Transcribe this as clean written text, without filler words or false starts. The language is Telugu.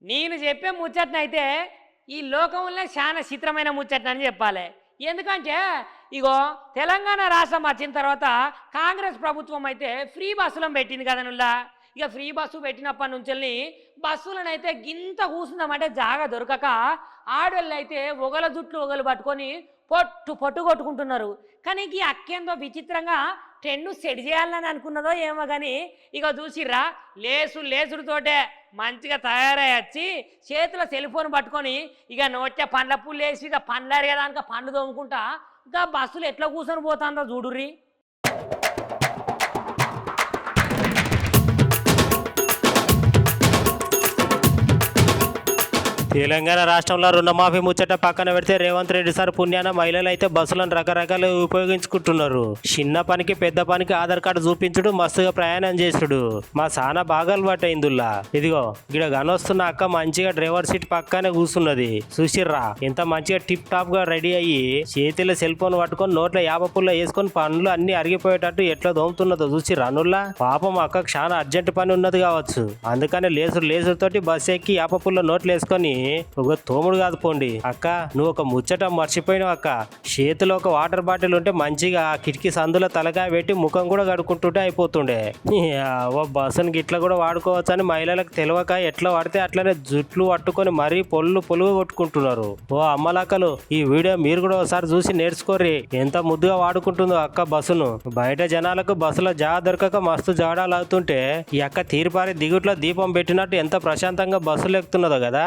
నేను చెప్పే ముచ్చటనైతే ఈ లోకంలో చాలా చిత్రమైన ముచ్చటని చెప్పాలి. ఎందుకంటే ఇగో తెలంగాణ రాష్ట్రం వచ్చిన తర్వాత కాంగ్రెస్ ప్రభుత్వం అయితే ఫ్రీ బస్సులను పెట్టింది కదా నుల్లా. ఇక ఫ్రీ బస్సు పెట్టినప్పటి నుంచి బస్సులనైతే గింత కూసుందామంటే జాగా దొరకక ఆడోళ్ళు అయితే ఒగల జుట్లు ఒగలు పట్టుకొని పొట్టు పొట్టు కొట్టుకుంటున్నారు. కానీ ఈ అక్కేందో విచిత్రంగా ట్రెండ్ సెట్ చేయాలని అనుకున్నదో ఏమో కానీ ఇక చూసిర్రా లేసుడుతోటే మంచిగా తయారై వచ్చి చేతిలో సెల్ ఫోన్ పట్టుకొని ఇక నోట్ల పండ్ల పుల్లు వేసి ఇక పండ్లు అరిగేదానిక పండ్లు తోముకుంటా ఇంకా బస్సులు ఎట్లా కూర్చొని పోతుందో చూడుర్రి. తెలంగాణ రాష్ట్రంలో రుణమాఫీ ముచ్చట పక్కన పెడితే రేవంత్ రెడ్డి సార్ పుణ్యాన మహిళలు అయితే బస్సులను రకరకాలు ఉపయోగించుకుంటున్నారు. చిన్న పనికి పెద్ద పనికి ఆధార్ కార్డు చూపించుడు మస్తుగా ప్రయాణం చేసుడు మా సానా బాగా అలవాటు అయిందిలా. ఇదిగో ఇక్కడ గనొస్తున్న అక్క మంచిగా డ్రైవర్ సీట్ పక్కనే కూర్చున్నది. చూసిర్రా ఎంత మంచిగా టిప్ టాప్ గా రెడీ అయ్యి చేతిలో సెల్ ఫోన్ పట్టుకొని నోట్ల యాపపుల్ల వేసుకొని పనులు అన్ని అరిగిపోయేటట్టు ఎట్లా దోముతున్నదో చూసిర్రా అనుల్లా. పాపం అక్కకు చాలా అర్జెంట్ పని ఉన్నది కావచ్చు, అందుకనే లేసుడుతోటి బస్ ఎక్కి యాపపుల్ల నోట్లు వేసుకొని ఒక తోముడు కాదు పోండి. అక్క నువ్వు ఒక ముచ్చట మర్చిపోయినావు అక్క. చేతిలో ఒక వాటర్ బాటిల్ ఉంటే మంచిగా ఆ కిటికీ సందులో తలకాయ పెట్టి ముఖం కూడా కడుక్కుంటుంటే అయిపోతుండే. బస్సుని ఇట్లా కూడా వాడుకోవచ్చు అని మహిళలకు తెలియక ఎట్లా వాడితే అట్లనే జుట్లు పట్టుకొని మరీ పొలుగు కొట్టుకుంటున్నారు. ఓ అమ్మలక్కలు ఈ వీడియో మీరు కూడా ఒకసారి చూసి నేర్చుకోర్రి ఎంత ముద్దుగా వాడుకుంటుందో అక్క బస్సును. బయట జనాలకు బస్సులో జాగా దొరకక మస్తు జాడాలు అవుతుంటే ఈ అక్క తీరిపారి దిగుట్లో దీపం పెట్టినట్టు ఎంత ప్రశాంతంగా బస్సులు ఎక్కుతున్నదో కదా.